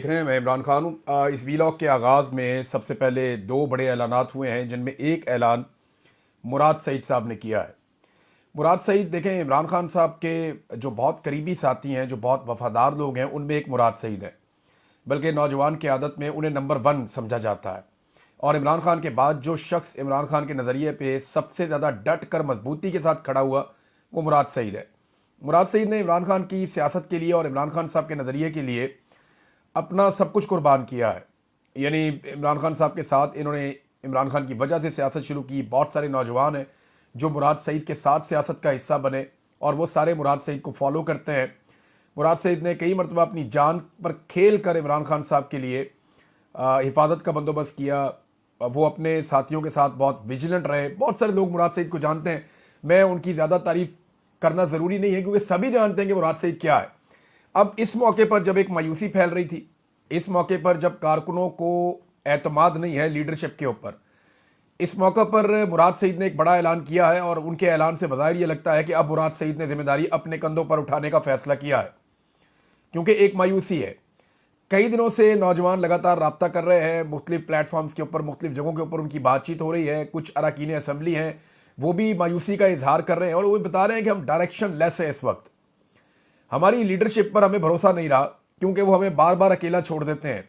देख रहे हैं, मैं इमरान खान हूँ। इस वीलॉग के आगाज़ में सबसे पहले दो बड़े ऐलानात हुए हैं, जिनमें एक ऐलान मुराद सईद साहब ने किया है। मुराद सईद देखें, इमरान खान साहब के जो बहुत करीबी साथी हैं, जो बहुत वफादार लोग हैं, उनमें एक मुराद सईद है। बल्कि नौजवान की आदत में उन्हें नंबर 1 समझा जाता है। और इमरान खान के बाद जो शख्स इमरान खान के नज़रिए पे सबसे ज़्यादा डट कर मजबूती के साथ खड़ा हुआ, वो मुराद सईद है। मुराद सईद ने इमरान खान की सियासत के लिए और इमरान खान साहब के नज़रिए के लिए अपना सब कुछ कुर्बान किया है। यानी इमरान खान साहब के साथ इन्होंने इमरान खान की वजह से सियासत शुरू की। बहुत सारे नौजवान हैं जो मुराद सईद के साथ सियासत का हिस्सा बने और वो सारे मुराद सईद को फॉलो करते हैं। मुराद सईद ने कई मरतबा अपनी जान पर खेल कर इमरान खान साहब के लिए हिफाजत का बंदोबस्त किया। वो अपने साथियों के साथ बहुत विजिलेंट रहे। बहुत सारे लोग मुराद सईद को जानते हैं। मैं उनकी ज़्यादा तारीफ करना ज़रूरी नहीं है, क्योंकि सभी जानते हैं कि मुराद सईद क्या है। अब इस मौके पर जब एक मायूसी फैल रही थी, इस मौके पर जब कारकुनों को एतमाद नहीं है लीडरशिप के ऊपर, इस मौके पर मुराद सईद ने एक बड़ा ऐलान किया है। और उनके ऐलान से बज़ाहिर ये लगता है कि अब मुराद सईद ने जिम्मेदारी अपने कंधों पर उठाने का फैसला किया है, क्योंकि एक मायूसी है। कई दिनों से नौजवान लगातार राब्ता कर रहे हैं, मुख्तलिफ प्लेटफॉर्म्स के ऊपर, मुख्तलिफ जगहों के ऊपर उनकी बातचीत हो रही है। कुछ अरकान असम्बली हैं, वो भी मायूसी का इजहार कर रहे हैं और वो बता रहे हैं कि हम डायरेक्शन लेस है। इस वक्त हमारी लीडरशिप पर हमें भरोसा नहीं रहा, क्योंकि वो हमें बार बार अकेला छोड़ देते हैं।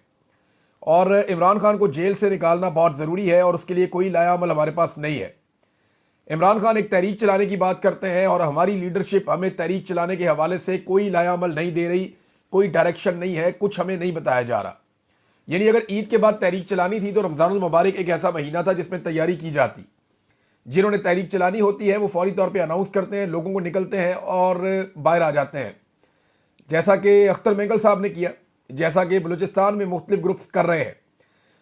और इमरान खान को जेल से निकालना बहुत ज़रूरी है और उसके लिए कोई लायाअमल हमारे पास नहीं है। इमरान खान एक तहरीक चलाने की बात करते हैं और हमारी लीडरशिप हमें तहरीक चलाने के हवाले से कोई लायाअमल नहीं दे रही, कोई डायरेक्शन नहीं है, कुछ हमें नहीं बताया जा रहा। यानी अगर ईद के बाद तहरीक चलानी थी तो रमज़ानुल मुबारक एक ऐसा महीना था जिसमें तैयारी की जाती। जिन्होंने तहरीक चलानी होती है वो फौरी तौर पर अनाउंस करते हैं, लोगों को निकलते हैं और बाहर आ जाते हैं, जैसा कि अख्तर मेंगल साहब ने किया, जैसा कि बलूचिस्तान में मुख्तलिफ ग्रुप्स कर रहे हैं।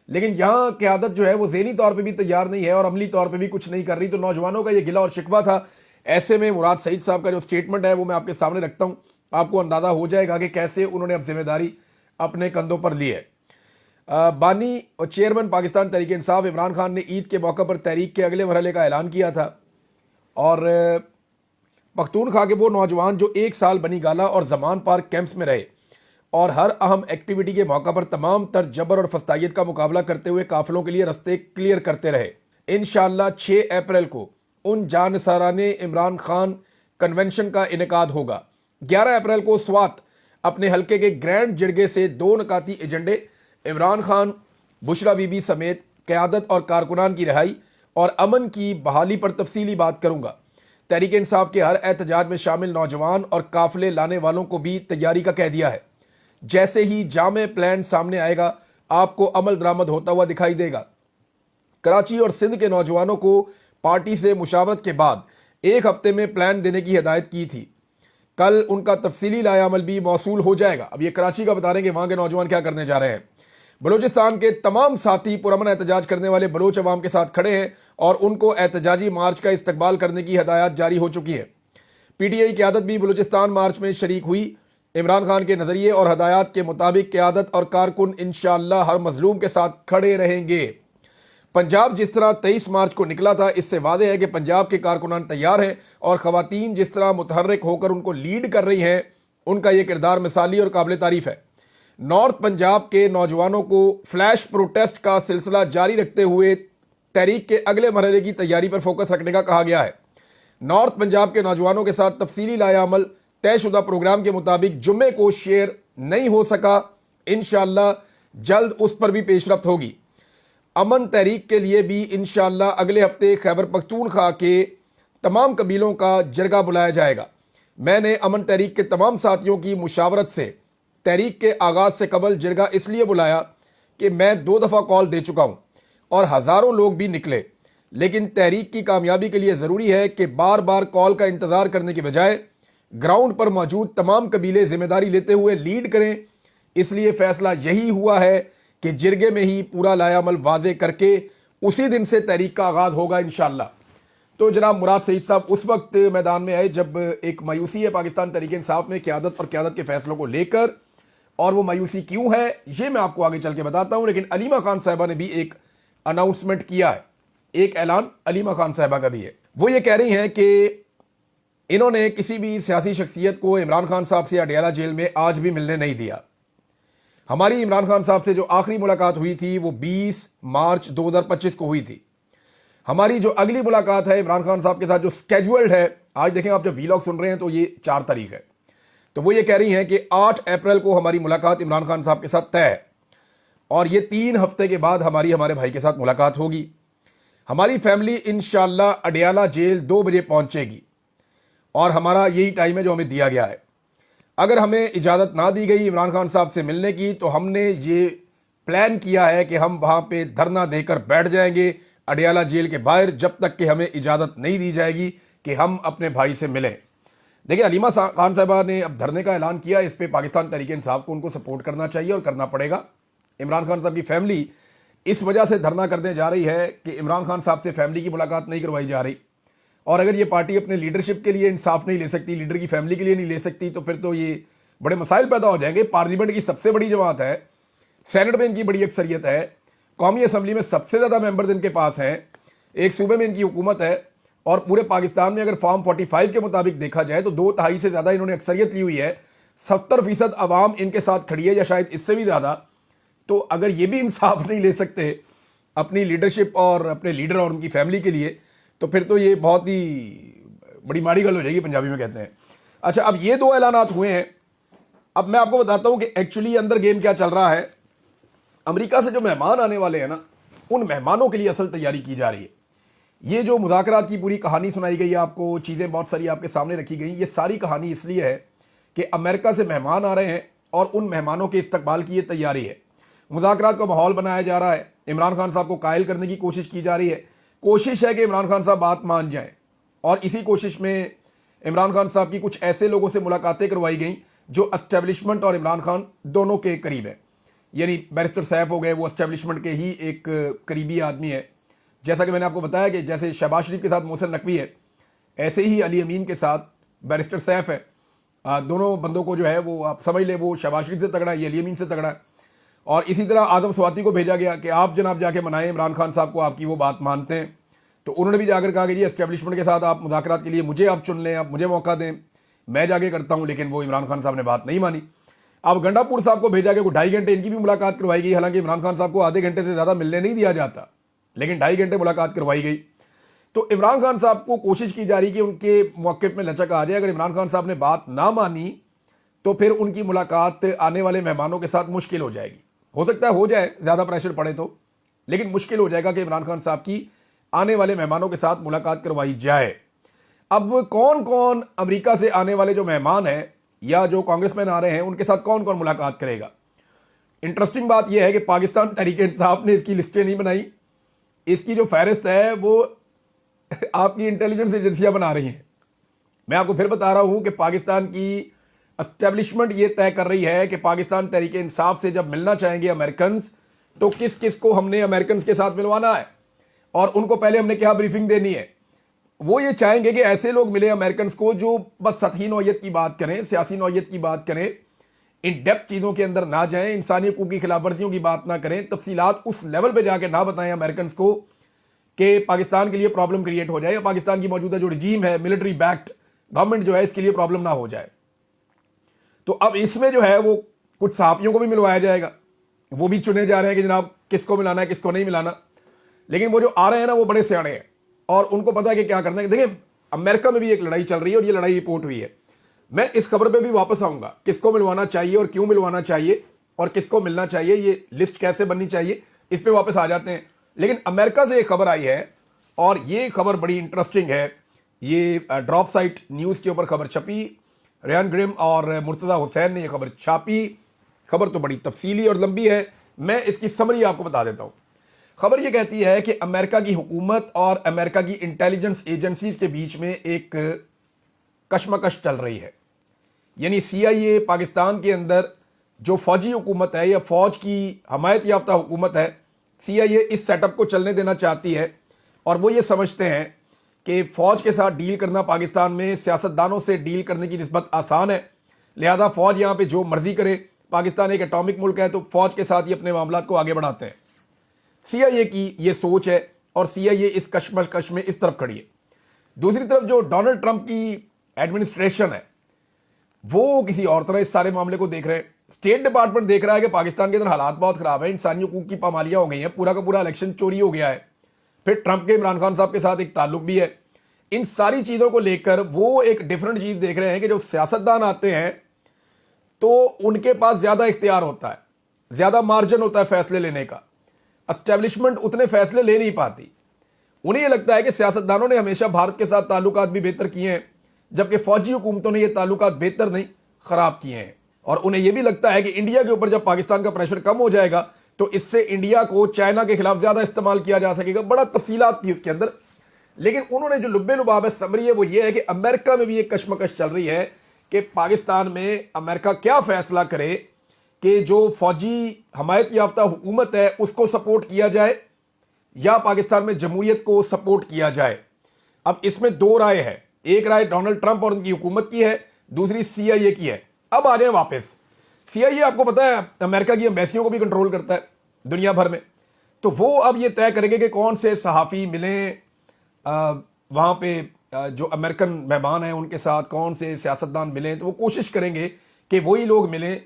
लेकिन यहाँ क़यादत जो है वो ज़हनी तौर पे भी तैयार नहीं है और अमली तौर पे भी कुछ नहीं कर रही। तो नौजवानों का ये गिला और शिकवा था। ऐसे में मुराद सईद साहब का जो स्टेटमेंट है वो मैं आपके सामने रखता हूँ, आपको अंदाज़ा हो जाएगा कि कैसे उन्होंने अब जिम्मेदारी अपने कंधों पर ली है। बानी और चेयरमैन पाकिस्तान तहरीक इंसाफ इमरान खान ने ईद के मौके पर तहरीक के अगले मरहले का ऐलान किया था। और पख्तूनख्वा के वो नौजवान जो 1 साल बनी गाला और जमान पार्क कैंप्स में रहे और हर अहम एक्टिविटी के मौका पर तमाम तर जबर और फस्तायत का मुकाबला करते हुए काफिलों के लिए रास्ते क्लियर करते रहे। इंशाअल्लाह 6 अप्रैल को उन जानसाराने इमरान खान कन्वेंशन का इनेकाद होगा। 11 अप्रैल को स्वात अपने हल्के के ग्रैंड जिरगे से 2 नकाती एजेंडे, इमरान खान, बुशरा बीबी समेत क़यादत और कारकुनान की रिहाई और अमन की बहाली पर तफसीली बात करूंगा। तहरीक इंसाफ के हर एहतजाज में शामिल नौजवान और काफिले लाने वालों को भी तैयारी का कह दिया है। जैसे ही जामे प्लान सामने आएगा आपको अमल दरामद होता हुआ दिखाई देगा। कराची और सिंध के नौजवानों को पार्टी से मुशावरत के बाद 1 हफ्ते में प्लान देने की हिदायत की थी। कल उनका तफसीली लायाअमल भी मौसूल हो जाएगा। अब ये कराची का बता रहे हैं कि वहां के नौजवान क्या करने जा रहे हैं। बलूचिस्तान के तमाम साथी पुरअमन एहतजाज करने वाले बलोच अवाम के साथ खड़े हैं और उनको एहतजाजी मार्च का इस्तकबाल करने की हदायत जारी हो चुकी है। पीटीआई क़यादत भी बलूचिस्तान मार्च में शरीक हुई। इमरान खान के नज़रिए और हदायत के मुताबिक क़यादत और कारकुन इंशाअल्लाह हर मजलूम के साथ खड़े रहेंगे। पंजाब जिस तरह 23 मार्च को निकला था, इससे वादे है कि पंजाब के कारकुनान तैयार हैं और ख़वातीन जिस तरह मुतहर्रिक होकर उनको लीड कर रही हैं, उनका यह किरदार मिसाली और काबिल तारीफ है। नॉर्थ पंजाब के नौजवानों को फ्लैश प्रोटेस्ट का सिलसिला जारी रखते हुए तहरीक के अगले मरहले की तैयारी पर फोकस रखने का कहा गया है। नॉर्थ पंजाब के नौजवानों के साथ तफसीली लायाअमल तयशुदा प्रोग्राम के मुताबिक जुम्मे को शेयर नहीं हो सका, इंशाअल्लाह जल्द उस पर भी पेशरफ्त होगी। अमन तहरीक के लिए भी इंशाअल्लाह अगले हफ्ते खैबर पख्तूनख्वा के तमाम कबीलों का जरगा बुलाया जाएगा। मैंने अमन तहरीक के तमाम साथियों की मुशावरत से तहरीक के आगाज़ से कबल जरगा इसलिए बुलाया कि मैं 2 दफ़ा कॉल दे चुका हूँ और हज़ारों लोग भी निकले। लेकिन तहरीक की कामयाबी के लिए ज़रूरी है कि बार बार कॉल का इंतज़ार करने के बजाय ग्राउंड पर मौजूद तमाम कबीले जिम्मेदारी लेते हुए लीड करें। इसलिए फ़ैसला यही हुआ है कि जिरगे में ही पूरा लायाअमल वाज़े करके उसी दिन से तहरीक का आगाज़ होगा इंशाअल्लाह। तो जनाब मुराद सईद साहब उस वक्त मैदान में आए जब एक मायूसी है पाकिस्तान तहरीक इंसाफ में क़यादत और क़यादत के फैसलों को लेकर, और वो मायूसी क्यों है ये मैं आपको आगे चल के बताता हूं। लेकिन अलीमा खान साहिबा ने भी एक अनाउंसमेंट किया है, एक ऐलान अलीमा खान साहिबा का भी है। वो ये कह रही हैं कि इन्होंने किसी भी सियासी शख्सियत को इमरान खान साहब से अडयाला जेल में आज भी मिलने नहीं दिया। ہماری عمران خان صاحب سے جو آخری ملاقات ہوئی تھی وہ 20 مارچ 2025 کو ہوئی تھی. ہماری جو اگلی ملاقات ہے عمران خان صاحب کے ساتھ جو سکیجولڈ ہے، آج دیکھیں آپ جب ویلاگ سن رہے ہیں تو یہ 4 تاریخ ہے، تو وہ یہ کہہ رہی ہیں کہ 8 اپریل کو ہماری ملاقات عمران خان صاحب کے ساتھ طے ہے، اور یہ 3 ہفتے کے بعد ہمارے بھائی کے ساتھ ملاقات ہوگی. ہماری فیملی انشاءاللہ اڈیالہ جیل 2 بجے پہنچے گی، اور ہمارا یہی ٹائم ہے جو ہمیں دیا گیا ہے. اگر ہمیں اجازت نہ دی گئی عمران خان صاحب سے ملنے کی تو ہم نے یہ پلان کیا ہے کہ ہم وہاں پہ دھرنا دے کر بیٹھ جائیں گے اڈیالہ جیل کے باہر، جب تک کہ ہمیں اجازت نہیں دی جائے گی کہ ہم اپنے بھائی سے ملیں. دیکھیں علیمہ خان صاحبہ نے اب دھرنے کا اعلان کیا، اس پہ پاکستان تحریک انصاف کو ان کو سپورٹ کرنا چاہیے اور کرنا پڑے گا. عمران خان صاحب کی فیملی اس وجہ سے دھرنا کرنے جا رہی ہے کہ عمران خان صاحب سے فیملی کی ملاقات نہیں کروائی جا رہی، اور اگر یہ پارٹی اپنے لیڈرشپ کے لیے انصاف نہیں لے سکتی، لیڈر کی فیملی کے لیے نہیں لے سکتی، تو پھر تو یہ بڑے مسائل پیدا ہو جائیں گے. پارلیمنٹ کی سب سے بڑی جماعت ہے، سینٹ میں ان کی بڑی اکثریت ہے، قومی اسمبلی میں سب سے زیادہ ممبرز ان کے پاس ہیں، ایک صوبے میں ان کی حکومت ہے، اور پورے پاکستان میں اگر فارم 45 کے مطابق دیکھا جائے تو 2/3 سے زیادہ انہوں نے اکثریت لی ہوئی ہے. 70% عوام ان کے ساتھ کھڑی ہے، یا شاید اس سے بھی زیادہ. تو اگر یہ بھی انصاف نہیں لے سکتے اپنی لیڈرشپ اور اپنے لیڈر اور ان کی فیملی کے لیے، تو پھر تو یہ بہت ہی بڑی ماڑی گل ہو جائے گی، پنجابی میں کہتے ہیں. اچھا، اب یہ 2 اعلانات ہوئے ہیں. اب میں آپ کو بتاتا ہوں کہ ایکچولی اندر گیم کیا چل رہا ہے. امریکہ سے جو مہمان آنے والے ہیں نا، ان مہمانوں کے لیے اصل تیاری کی جا رہی ہے. یہ جو مذاکرات کی پوری کہانی سنائی گئی آپ کو، چیزیں بہت ساری آپ کے سامنے رکھی گئیں، یہ ساری کہانی اس لیے ہے کہ امریکہ سے مہمان آ رہے ہیں اور ان مہمانوں کے استقبال کی یہ تیاری ہے. مذاکرات کا ماحول بنایا جا رہا ہے، عمران خان صاحب کو قائل کرنے کی کوشش کی جا رہی ہے. کوشش ہے کہ عمران خان صاحب بات مان جائیں، اور اسی کوشش میں عمران خان صاحب کی کچھ ایسے لوگوں سے ملاقاتیں کروائی گئیں جو اسٹیبلشمنٹ اور عمران خان دونوں کے قریب ہیں. یعنی بیرسٹر سیف ہو گئے، وہ اسٹیبلشمنٹ کے ہی ایک قریبی آدمی ہے. جیسا کہ میں نے آپ کو بتایا کہ جیسے شہباز شریف کے ساتھ محسن نقوی ہے، ایسے ہی علی امین کے ساتھ بیرسٹر سیف ہے. دونوں بندوں کو جو ہے وہ آپ سمجھ لیں، وہ شہباز شریف سے تگڑا ہے، یہ علی امین سے تگڑا ہے. اور اسی طرح اعظم سواتی کو بھیجا گیا کہ آپ جناب جا کے منائیں عمران خان صاحب کو، آپ کی وہ بات مانتے ہیں. تو انہوں نے بھی جا کر کہا کہ جی اسٹیبلشمنٹ کے ساتھ آپ مذاکرات کے لیے مجھے آپ چن لیں، آپ مجھے موقع دیں، میں جا کے کرتا ہوں. لیکن وہ عمران خان صاحب نے بات نہیں مانی. اب گنڈا پور صاحب کو بھیجا گیا، کو 2.5 گھنٹے ان کی بھی ملاقات کروائی گئی. حالانکہ عمران خان صاحب کو آدھے گھنٹے سے زیادہ ملنے نہیں دیا جاتا، لیکن 2.5 گھنٹے ملاقات کروائی گئی. تو عمران خان صاحب کو کوشش کی جا رہی کہ ان کے موقف میں لچک آ جائے. اگر عمران خان صاحب نے بات نہ مانی تو پھر ان کی ملاقات آنے والے مہمانوں کے ساتھ مشکل ہو جائے گی. ہو سکتا ہے ہو جائے، زیادہ پریشر پڑے تو، لیکن مشکل ہو جائے گا کہ عمران خان صاحب کی آنے والے مہمانوں کے ساتھ ملاقات کروائی جائے. اب کون کون امریکہ سے آنے والے جو مہمان ہیں یا جو کانگریس مین آ رہے ہیں، ان کے ساتھ کون کون ملاقات کرے گا؟ انٹرسٹنگ بات یہ ہے کہ پاکستان تحریک انصاف نے اس کی لسٹیں نہیں بنائی. اس کی جو فہرست ہے وہ آپ کی انٹیلیجنس ایجنسیاں بنا رہی ہیں. میں آپ کو پھر بتا رہا ہوں کہ پاکستان کی اسٹیبلشمنٹ یہ طے کر رہی ہے کہ پاکستان تحریک انصاف سے جب ملنا چاہیں گے امریکنز، تو کس کس کو ہم نے امریکنز کے ساتھ ملوانا ہے، اور ان کو پہلے ہم نے کیا بریفنگ دینی ہے. وہ یہ چاہیں گے کہ ایسے لوگ ملے امریکنز کو جو بس سطحی نوعیت کی بات کریں، سیاسی نوعیت کی بات کریں، ان ڈیپتھ چیزوں کے اندر نہ جائیں، انسانی حقوق کی خلاف ورزیوں کی بات نہ کریں، تفصیلات اس لیول پہ جا کے نہ بتائیں امریکنز کو کہ پاکستان کے لیے پرابلم کریٹ ہو جائے، یا پاکستان کی موجودہ جو رجیم ہے، ملٹری بیکڈ گورنمنٹ جو ہے، اس کے لیے پرابلم نہ ہو جائے. تو اب اس میں جو ہے وہ کچھ صحافیوں کو بھی ملوایا جائے گا، وہ بھی چنے جا رہے ہیں کہ جناب کس کو ملانا ہے کس کو نہیں ملانا. لیکن وہ جو آ رہے ہیں نا، وہ بڑے سیاڑے ہیں اور ان کو پتا ہے کہ کیا کرنا ہے. دیکھیں امریکہ میں بھی ایک لڑائی چل رہی ہے اور یہ لڑائی رپورٹ ہوئی ہے. میں اس خبر پہ بھی واپس آؤں گا، کس کو ملوانا چاہیے اور کیوں ملوانا چاہیے اور کس کو ملنا چاہیے، یہ لسٹ کیسے بننی چاہیے، اس پہ واپس آ جاتے ہیں. لیکن امریکہ سے ایک خبر آئی ہے اور یہ خبر بڑی انٹرسٹنگ ہے. یہ ڈراپ سائٹ نیوز کے اوپر خبر چھپی، ریان گریم اور مرتضی حسین نے یہ خبر چھاپی. خبر تو بڑی تفصیلی اور لمبی ہے، میں اس کی سمری آپ کو بتا دیتا ہوں. خبر یہ کہتی ہے کہ امریکہ کی حکومت اور امریکہ کی انٹیلیجنس ایجنسیز کے بیچ میں ایک کشمکش چل رہی ہے. یعنی CIA پاکستان کے اندر جو فوجی حکومت ہے یا فوج کی حمایت یافتہ حکومت ہے، CIA اس سیٹ اپ کو چلنے دینا چاہتی ہے، اور وہ یہ سمجھتے ہیں کہ فوج کے ساتھ ڈیل کرنا پاکستان میں سیاستدانوں سے ڈیل کرنے کی نسبت آسان ہے، لہذا فوج یہاں پہ جو مرضی کرے. پاکستان ایک ایٹامک ملک ہے تو فوج کے ساتھ یہ اپنے معاملات کو آگے بڑھاتے ہیں. CIA کی یہ سوچ ہے اور CIA اس کشمکش میں اس طرف کھڑی ہے. دوسری طرف جو ڈونلڈ ٹرمپ کی ایڈمنسٹریشن ہے وہ کسی اور طرح اس سارے معاملے کو دیکھ رہے ہیں. स्टेट डिपार्टमेंट देख रहा है कि पाकिस्तान के अंदर हालात बहुत खराब है, इंसानी हकूक की पामालियां हो गई हैं, पूरा का पूरा इलेक्शन चोरी हो गया है, फिर ट्रंप के इमरान खान साहब के साथ एक ताल्लुक भी है। इन सारी चीजों को लेकर वो एक डिफरेंट चीज देख रहे हैं कि जो सियासतदान आते हैं तो उनके पास ज्यादा इख्तियार होता है, ज्यादा मार्जिन होता है फैसले लेने का। एस्टेब्लिशमेंट उतने फैसले ले नहीं पाती। उन्हें यह लगता है कि सियासतदानों ने हमेशा भारत के साथ ताल्लुकात भी बेहतर किए हैं, जबकि फौजी हुकूमतों ने ये ताल्लुकात बेहतर नहीं खराब किए हैं। और उन्हें यह भी लगता है कि इंडिया के ऊपर जब पाकिस्तान का प्रेशर कम हो जाएगा तो इससे इंडिया को चाइना के खिलाफ ज्यादा इस्तेमाल किया जा सकेगा। बड़ा तफसीलात थी उसके अंदर, लेकिन उन्होंने जो लुब्बे लुबाब है समरी है वो ये है कि अमेरिका में भी एक कशमकश चल रही है कि पाकिस्तान में अमेरिका क्या फैसला करे कि जो फौजी हमायत याफ्ता हुकूमत है उसको सपोर्ट किया जाए या पाकिस्तान में जमहूरियत को सपोर्ट किया जाए। अब इसमें दो राय है, एक राय डोनाल्ड ट्रंप और उनकी हुकूमत की है, दूसरी CIA की है। अब आ जाए वापस, CIA आपको पता है अमेरिका की एम्बेसियों को भी कंट्रोल करता है दुनिया भर में, तो वो अब ये तय करेंगे कि कौन से सहाफ़ी मिलें वहां पे जो अमेरिकन मेहमान हैं उनके साथ, कौन से सियासतदान मिलें। तो वो कोशिश करेंगे कि वही लोग मिलें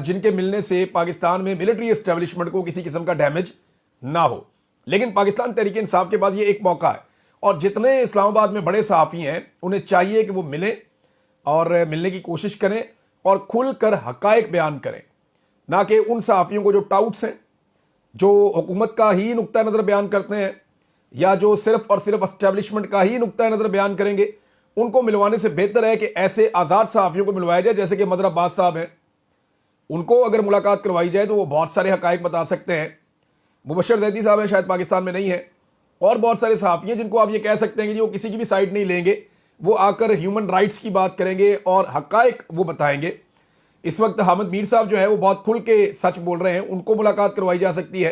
जिनके मिलने से पाकिस्तान में मिलिट्री एस्टेब्लिशमेंट को किसी किस्म का डैमेज ना हो। लेकिन पाकिस्तान तहरीक इंसाफ के बाद ये एक मौका है, और जितने इस्लामाबाद में बड़े सहाफ़ी हैं उन्हें चाहिए कि वो मिलें और मिलने की कोशिश करें और खुलकर हकायक बयान करें, ना कि उन सहाफ़ियों को जो टाउट्स हैं, जो हुकूमत का ही नुक्ता नज़र बयान करते हैं या जो सिर्फ और सिर्फ एस्टेब्लिशमेंट का ही नुक्ता नज़र बयान करेंगे, उनको मिलवाने से बेहतर है कि ऐसे आज़ाद सहाफ़ियों को मिलवाया जाए जैसे कि मदर अब्बास साहब हैं। उनको अगर मुलाकात करवाई जाए तो वो बहुत सारे हकायक बता सकते हैं। मुबशर जैदी साहब हैं, शायद पाकिस्तान में नहीं है, और बहुत सारे सहाफ़ी हैं जिनको आप ये कह सकते हैं कि वो किसी की भी साइड नहीं लेंगे, वो आकर ह्यूमन राइट्स की बात करेंगे और हकायक वो बताएंगे। इस वक्त हामिद मीर साहब जो है वो बहुत खुल के सच बोल रहे हैं, उनको मुलाकात करवाई जा सकती है।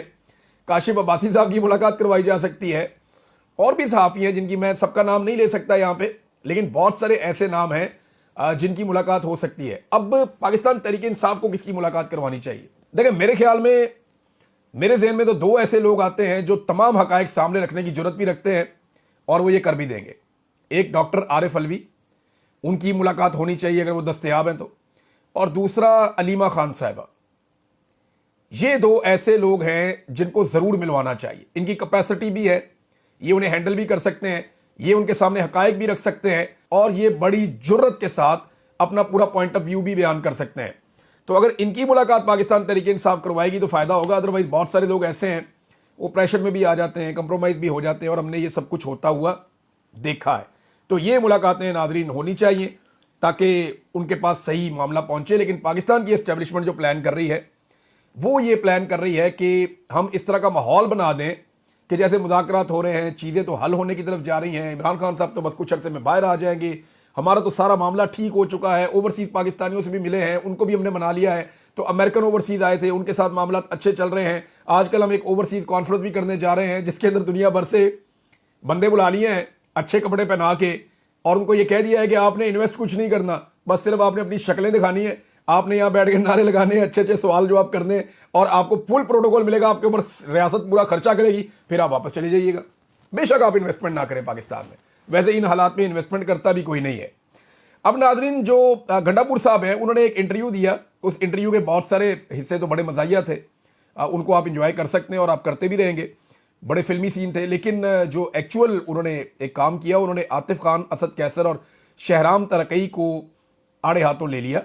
काशिफ अब्बासी साहब की मुलाकात करवाई जा सकती है, और भी सहाफ़ी हैं जिनकी मैं सबका नाम नहीं ले सकता यहाँ पे, लेकिन बहुत सारे ऐसे नाम हैं जिनकी मुलाकात हो सकती है। अब पाकिस्तान तहरीक इंसाफ को किसकी मुलाकात करवानी चाहिए? देखिए, मेरे ख्याल में, मेरे जहन में तो दो ऐसे लोग आते हैं जो तमाम हकायक सामने रखने की जरूरत भी रखते हैं और वो ये कर भी देंगे। एक डॉक्टर आरिफ अलवी, उनकी मुलाकात होनी चाहिए अगर वो दस्तयाब हैं तो, और दूसरा अलीमा खान साहिबा। ये दो ऐसे लोग हैं जिनको जरूर मिलवाना चाहिए। इनकी कैपेसिटी भी है, ये उन्हें हैंडल भी कर सकते हैं, ये उनके सामने हकायक भी रख सकते हैं, और ये बड़ी जुर्रत के साथ अपना पूरा पॉइंट ऑफ व्यू भी बयान कर सकते हैं। तो अगर इनकी मुलाकात पाकिस्तान तहरीक इंसाफ करवाएगी तो फायदा होगा। अदरवाइज बहुत सारे लोग ऐसे हैं वो प्रेशर में भी आ जाते हैं, कंप्रोमाइज भी हो जाते हैं, और हमने ये सब कुछ होता हुआ देखा है। तो ये मुलाकातें नाज़रीन होनी चाहिए ताकि उनके पास सही मामला पहुंचे। लेकिन पाकिस्तान की एस्टेब्लिशमेंट जो प्लान कर रही है वो ये प्लान कर रही है कि हम इस तरह का माहौल बना दें कि जैसे मुज़ाकरात हो रहे हैं, चीज़ें तो हल होने की तरफ जा रही हैं, इमरान खान साहब तो बस कुछ अरसे में बाहर आ जाएंगे, हमारा तो सारा मामला ठीक हो चुका है, ओवरसीज पाकिस्तानियों से भी मिले हैं, उनको भी हमने मना लिया है, तो अमेरिकन ओवरसीज आए थे, उनके साथ मामला अच्छे चल रहे हैं। आजकल हम एक ओवरसीज कॉन्फ्रेंस भी करने जा रहे हैं जिसके अंदर दुनिया भर से बंदे बुला लिए हैं अच्छे कपड़े पहना के, और उनको ये कह दिया है कि आपने इन्वेस्ट कुछ नहीं करना, बस सिर्फ आपने अपनी शक्लें दिखानी है, आपने यहाँ बैठ के नारे लगाने हैं, अच्छे अच्छे सवाल जवाब करने हैं, और आपको फुल प्रोटोकॉल मिलेगा, आपके ऊपर रियासत पूरा खर्चा करेगी, फिर आप वापस चले जाइएगा। बेशक आप इन्वेस्टमेंट ना करें पाकिस्तान में, वैसे इन हालात में इन्वेस्टमेंट करता भी कोई नहीं है। अब नाजरीन, जो गंडापुर साहब हैं उन्होंने एक इंटरव्यू दिया, उस इंटरव्यू के बहुत सारे हिस्से तो बड़े मज़ाहिया थे, उनको आप इंजॉय कर सकते हैं और आप करते भी रहेंगे, बड़े फिल्मी सीन थे। लेकिन जो एक्चुअल उन्होंने एक काम किया, उन्होंने आतिफ खान, असद कैसर और शहराम तरकई को आड़े हाथों ले लिया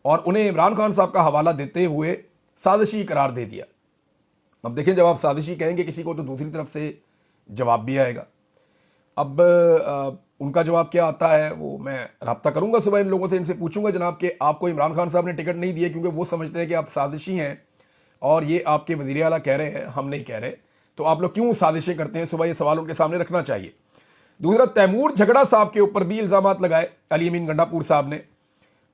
और उन्हें इमरान खान साहब का हवाला देते हुए साजिशी करार दे दिया। अब देखें, जब आप साजिशी कहेंगे किसी को तो दूसरी तरफ से जवाब भी आएगा। अब उनका जवाब क्या आता है वो मैं रब्ता करूंगा सुबह इन लोगों से, इनसे पूछूंगा जनाब कि आपको इमरान खान साहब ने टिकट नहीं दिए क्योंकि वो समझते हैं कि आप साजिशी हैं और ये आपके वज़ीर आला कह रहे हैं, हम नहीं कह रहे, तो आप लोग क्यों साजिशें करते हैं? सुबह ये सवाल उनके सामने रखना चाहिए। दूसरा, तैमूर झगड़ा साहब के ऊपर भी इल्ज़ामात लगाए अली अमीन गंडापुर साहब ने,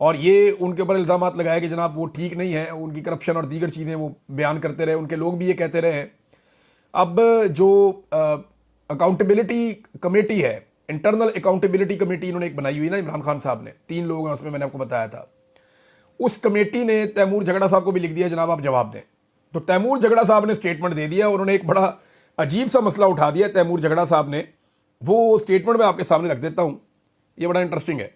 और ये उनके ऊपर इल्ज़ामात लगाए कि जनाब वो ठीक नहीं है, उनकी करप्शन और दीगर चीज़ें वो बयान करते रहे, उनके लोग भी ये कहते रहे हैं। अब जो अकाउंटेबिलिटी कमेटी है, इंटरनल अकाउंटेबिलिटी कमेटी इन्होंने एक बनाई हुई ना इमरान खान साहब ने, 3 लोग हैं उसमें, मैंने आपको बताया था, उस कमेटी ने तैमूर झगड़ा साहब को भी लिख दिया जनाब आप जवाब दें। तो तैमूर झगड़ा साहब ने स्टेटमेंट दे दिया, उन्होंने एक बड़ा अजीब सा मसला उठा दिया तैमूर झगड़ा साहब ने, वो स्टेटमेंट में आपके सामने रख देता हूं, ये बड़ा इंटरेस्टिंग है।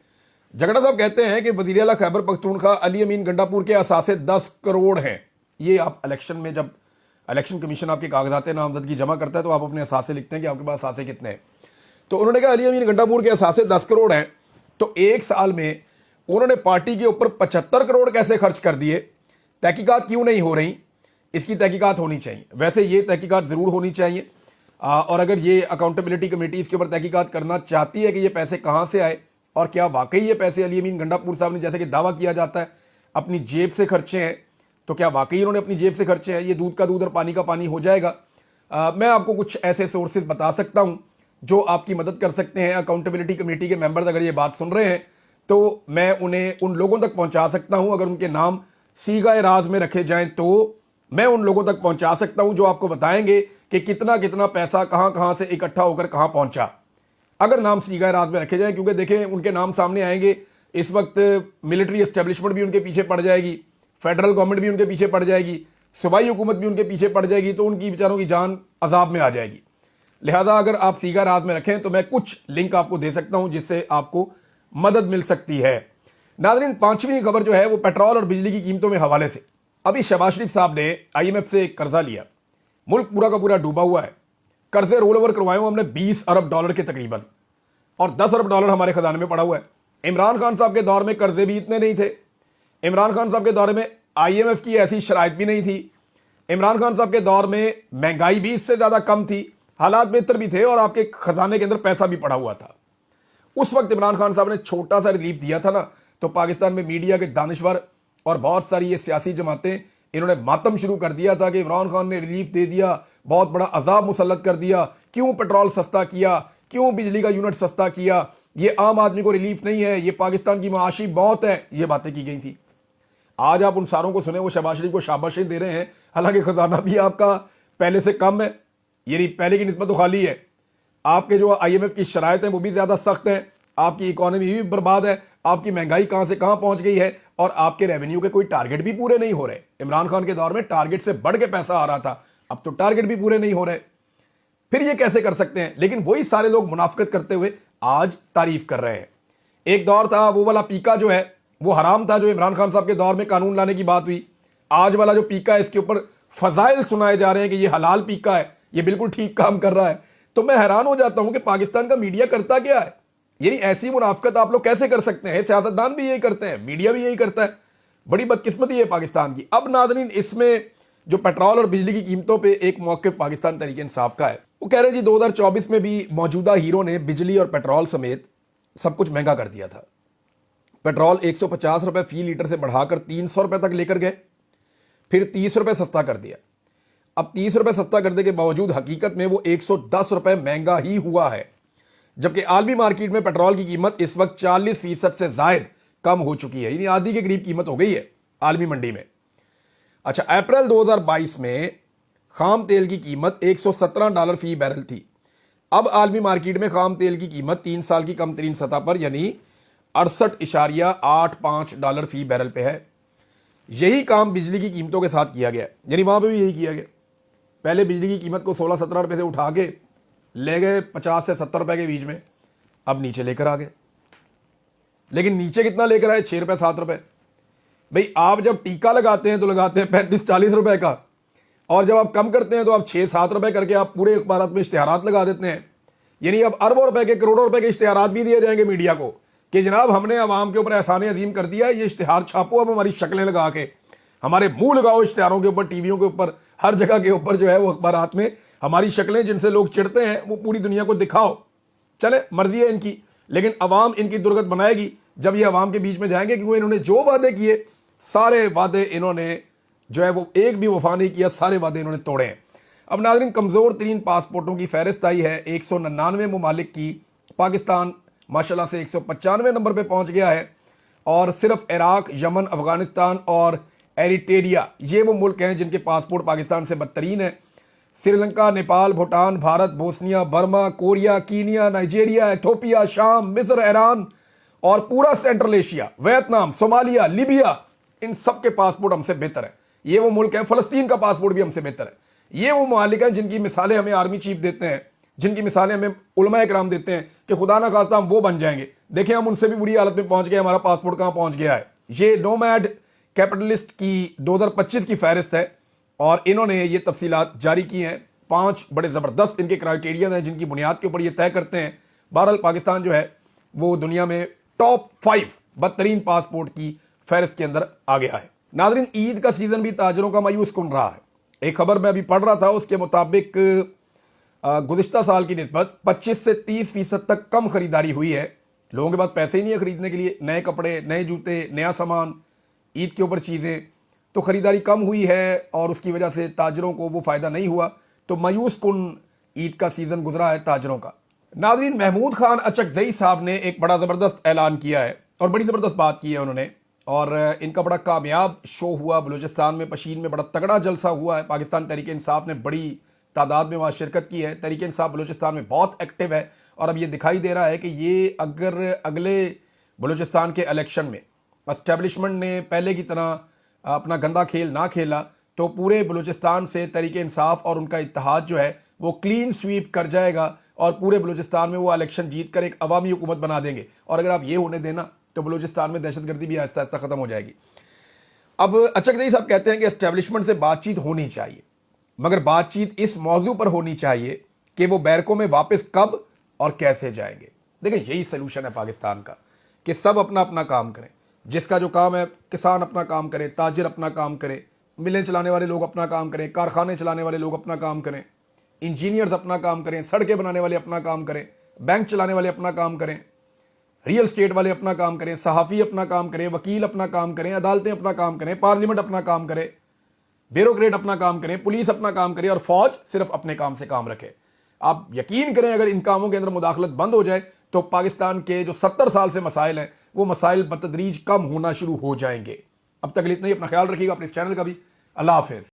जगड़ा साहब कहते हैं कि वज़ीर आला खैबर पख्तूनख्वा अली अमीन गंडापुर के असासे 10 करोड़ हैं। ये आप इलेक्शन में जब इलेक्शन कमीशन आपके कागजात नामजदगी जमा करता है तो आप अपने असासे लिखते हैं कि आपके पास असासे कितने हैं। तो उन्होंने कहा अली अमीन गंडापुर के असासे 10 करोड़ हैं, तो एक साल में उन्होंने पार्टी के ऊपर 75 करोड़ कैसे खर्च कर दिए? तहकीकात क्यों नहीं हो रही? इसकी तहकीकात होनी चाहिए। वैसे ये तहकीकात ज़रूर होनी चाहिए, और अगर ये अकाउंटेबिलिटी कमेटी इसके ऊपर तहकीकात करना चाहती है कि ये पैसे कहाँ से आए और क्या वाकई ये पैसे अली अमीन गंडापुर साहब ने, जैसे कि दावा किया जाता है, अपनी जेब से खर्चे हैं, तो क्या वाकई उन्होंने अपनी जेब से खर्चे हैं? ये दूध का दूध और पानी का पानी हो जाएगा। मैं आपको कुछ ऐसे सोर्सेज बता सकता हूँ जो आपकी मदद कर सकते हैं। अकाउंटेबिलिटी कमेटी के मेंबर्स अगर ये बात सुन रहे हैं तो मैं उन्हें उन लोगों तक पहुंचा सकता हूं, अगर उनके नाम सीगाए राज में रखे जाएं तो मैं उन लोगों तक पहुंचा सकता हूं जो आपको बताएंगे कि कितना कितना पैसा कहां कहां से इकट्ठा होकर कहां पहुंचा, अगर नाम सीगाए राज में रखे जाएं। क्योंकि देखें, उनके नाम सामने आएंगे, इस वक्त मिलिट्री एस्टेब्लिशमेंट भी उनके पीछे पड़ जाएगी, फेडरल गवर्नमेंट भी उनके पीछे पड़ जाएगी, सूबाई हुकूमत भी उनके पीछे पड़ जाएगी, तो उनकी बेचारों की जान अजाब में आ जाएगी। लिहाजा अगर आप सीगा राज में रखें तो मैं कुछ लिंक आपको दे सकता हूं जिससे आपको मदद मिल सकती है। नाज़रीन, पांचवी खबर जो है वो पेट्रोल और बिजली की कीमतों में हवाले से। अभी शहबाज शरीफ साहब ने IMF से एक कर्जा लिया, मुल्क पूरा का पूरा डूबा हुआ है। कर्जे रोल ओवर करवाए हुए हमने $20 अरब के तकरीबन, और $10 अरब हमारे खजाने में पड़ा हुआ है। इमरान खान साहब के दौर में कर्जे भी इतने नहीं थे। इमरान खान साहब के दौर में IMF की ऐसी शराइत भी नहीं थी। इमरान खान साहब के दौर में महंगाई भी इससे ज्यादा कम थी, हालात बेहतर भी थे और आपके खजाने के अंदर पैसा भी पड़ा हुआ था। उस वक्त इमरान खान साहब ने छोटा सा रिलीफ दिया था ना, तो पाकिस्तान में मीडिया के दानिश्वर और बहुत सारी ये सियासी जमातें, इन्होंने मातम शुरू कर दिया था कि इमरान खान ने रिलीफ दे दिया, बहुत बड़ा अजाब मुसल्लत कर दिया, क्यों पेट्रोल सस्ता किया, क्यों बिजली का यूनिट सस्ता किया, ये आम आदमी को रिलीफ नहीं है, ये पाकिस्तान की माशी बहुत है, ये बातें की गई थी। आज आप उन सारों को सुने, वो शहबाज शरीफ को शाबाशी दे रहे हैं, हालांकि खजाना भी आपका पहले से कम है, यानी पहले की निस्बत तो खाली है। आपके जो IMF की शराइत हैं वो भी ज्यादा सख्त हैं, आपकी इकोनॉमी भी बर्बाद है, आपकी महंगाई कहां से कहां पहुंच गई है, और आपके रेवेन्यू के कोई टारगेट भी पूरे नहीं हो रहे। इमरान खान के दौर में टारगेट से बढ़ के पैसा आ रहा था, अब तो टारगेट भी पूरे नहीं हो रहे। फिर ये कैसे कर सकते हैं? लेकिन वही सारे लोग मुनाफिकत करते हुए आज तारीफ कर रहे हैं। एक दौर था वो वाला पीका जो है वो हराम था, जो इमरान खान साहब के दौर में कानून लाने की बात हुई। आज वाला जो पीका है इसके ऊपर फजाइल सुनाए जा रहे हैं कि ये हलाल पीका है, ये बिल्कुल ठीक काम कर रहा है। तो मैं हैरान हो जाता हूं कि पाकिस्तान का मीडिया करता क्या है। यानी ऐसी मुनाफिकत आप लोग कैसे कर सकते हैं? सियासतदान भी यही करते हैं, मीडिया भी यही करता है। बड़ी बदकिस्मती है पाकिस्तान की। अब नाज़रीन, इसमें जो पेट्रोल और बिजली की कीमतों पे एक मौक़िफ़ पाकिस्तान तहरीक इंसाफ का है। वो कह रहे जी 2024 में भी मौजूदा हीरो ने बिजली और पेट्रोल समेत सब कुछ महंगा कर दिया था। पेट्रोल 150 रुपए फी लीटर से बढ़ाकर 300 रुपए तक लेकर गए, फिर 30 रुपए सस्ता कर दिया। अब 30 रुपए सस्ता करने के बावजूद हकीकत में वो 110 रुपए महंगा ही हुआ है, जबकि आलमी मार्केट में पेट्रोल की कीमत इस वक्त 40% से जायद कम हो चुकी है, यानी आधी के करीब कीमत हो गई है आलमी मंडी में। अच्छा, अप्रैल 2022 में खाम तेल की कीमत $117 फी बैरल थी। अब आलमी मार्केट में खाम तेल की कीमत 3 साल की कम तरीन सतह पर यानी $68.85 फी बैरल पे है। यही काम बिजली की कीमतों के साथ किया गया, यानी वहां पे भी यही किया गया। पहले बिजली की कीमत को 16-17 रुपए से उठा के ले गए 50 से 70 रुपए के बीच में, अब नीचे लेकर आ गए। लेकिन नीचे कितना लेकर आए? 6 रुपए 7 रुपए। भाई आप जब टीका लगाते हैं तो लगाते हैं 35-40 रुपए का, और जब आप कम करते हैं तो आप 6-7 रुपए करके आप पूरे अखबारात में इश्तिहारात लगा देते हैं। यानी अब अरबों रुपए के, करोड़ों रुपए के इश्तिहारात भी दिए जाएंगे मीडिया को कि जनाब हमने अवाम के ऊपर एहसान अजीम कर दिया, ये इश्तिहार छापो, अब हमारी शक्लें लगा के, हमारे मुंह लगाओ इश्तिहारों के ऊपर, टीवियों के ऊपर, हर जगह के ऊपर जो है वो अखबारात में हमारी शक्लें जिनसे लोग चिढ़ते हैं वो पूरी दुनिया को दिखाओ। चले, मर्जी है इनकी, लेकिन अवाम इनकी दुर्गत बनाएगी जब ये अवाम के बीच में जाएंगे, क्योंकि इन्होंने जो वादे किए सारे वादे इन्होंने जो है वो एक भी वफा नहीं किया, सारे वादे इन्होंने तोड़े हैं। अब नाज़रीन, कमजोर तरीन पासपोर्टों की फहरिस्त आई है 199 ममालिक की। पाकिस्तान माशाल्लाह से 195 नंबर पे पहुंच गया है, और सिर्फ इराक, यमन, अफगानिस्तान और एरिट्रिया ये वो मुल्क हैं जिनके पासपोर्ट पाकिस्तान से बदतरीन है। Sri Lanka, Nepal, Bhutan, Bharat, Bosnia, Burma, Korea, Kenya, Nigeria, Ethiopia, शाम, मिस्र, ईरान और पूरा central Asia, Vietnam, Somalia, Libya, इन सब के पासपोर्ट हमसे बेहतर है। ये वो मुल्क हैं, फलस्तीन का पासपोर्ट भी हमसे बेहतर है। ये वो ममालिक हैं जिनकी मिसालें हमें आर्मी चीफ देते हैं, جن کی مثالیں ہمیں علماء کرام دیتے ہیں کہ خدا نہ خواستہ ہم وہ بن جائیں گے، دیکھیں ہم ان سے بھی بری حالت میں پہنچ گئے، ہمارا پاسپورٹ کہاں پہنچ گیا ہے۔ یہ نومیڈ کیپٹلسٹ کی 2025 کی فہرست ہے اور انہوں نے یہ تفصیلات جاری کی ہیں۔ 5 بڑے زبردست ان کے کرائٹیریا ہیں جن کی بنیاد کے اوپر یہ طے کرتے ہیں۔ بہرحال پاکستان جو ہے وہ دنیا میں ٹاپ 5 بدترین پاسپورٹ کی فہرست کے اندر آ گیا ہے۔ ناظرین، عید کا سیزن بھی تاجروں کا مایوس کن رہا ہے۔ ایک خبر میں ابھی پڑھ رہا تھا، اس کے مطابق گزشتہ سال کی نسبت 25 سے 30% تک کم خریداری ہوئی ہے۔ لوگوں کے پاس پیسے ہی نہیں ہے خریدنے کے لیے نئے کپڑے، نئے جوتے، نیا سامان، عید کے اوپر چیزیں، تو خریداری کم ہوئی ہے اور اس کی وجہ سے تاجروں کو وہ فائدہ نہیں ہوا، تو مایوس کن عید کا سیزن گزرا ہے تاجروں کا۔ ناظرین، محمود خان اچکزئی صاحب نے ایک بڑا زبردست اعلان کیا ہے اور بڑی زبردست بات کی ہے انہوں نے، اور ان کا بڑا کامیاب شو ہوا بلوچستان میں، پشین میں بڑا تگڑا جلسہ ہوا ہے۔ پاکستان تحریک انصاف نے بڑی تعداد میں وہاں شرکت کی ہے۔ تحریک انصاف بلوچستان میں بہت ایکٹیو ہے اور اب یہ دکھائی دے رہا ہے کہ یہ اگر اگلے بلوچستان کے الیکشن میں اسٹیبلشمنٹ نے پہلے کی طرح اپنا گندا کھیل نہ کھیلا تو پورے بلوچستان سے تحریک انصاف اور ان کا اتحاد جو ہے وہ کلین سویپ کر جائے گا اور پورے بلوچستان میں وہ الیکشن جیت کر ایک عوامی حکومت بنا دیں گے۔ اور اگر آپ یہ ہونے دینا تو بلوچستان میں دہشت گردی بھی آہستہ آہستہ ختم ہو جائے گی۔ اب اچکزئی صاحب کہتے ہیں کہ اسٹیبلشمنٹ سے بات چیت ہونی چاہیے، مگر بات چیت اس موضوع پر ہونی چاہیے کہ وہ بیرکوں میں واپس کب اور کیسے جائیں گے۔ دیکھیں، یہی سلوشن ہے پاکستان کا کہ سب اپنا اپنا کام کریں، جس کا جو کام ہے، کسان اپنا کام کرے، تاجر اپنا کام کرے، ملیں چلانے والے لوگ اپنا کام کریں، کارخانے چلانے والے لوگ اپنا کام کریں، انجینئرز اپنا کام کریں، سڑکیں بنانے والے اپنا کام کریں، بینک چلانے والے اپنا کام کریں، ریئل اسٹیٹ والے اپنا کام کریں، صحافی اپنا کام کریں، وکیل اپنا کام کریں، عدالتیں اپنا کام کریں، پارلیمنٹ اپنا کام کرے، بیوروکریٹ اپنا کام کریں، پولیس اپنا کام کرے، اور فوج صرف اپنے کام سے کام رکھے۔ آپ یقین کریں اگر ان کاموں کے اندر مداخلت بند ہو جائے تو پاکستان کے جو 70 سال سے مسائل ہیں وہ مسائل بتدریج کم ہونا شروع ہو جائیں گے۔ اب تک اتنا ہی، اپنا خیال رکھیے گا، اپنے اس چینل کا بھی۔ اللہ حافظ۔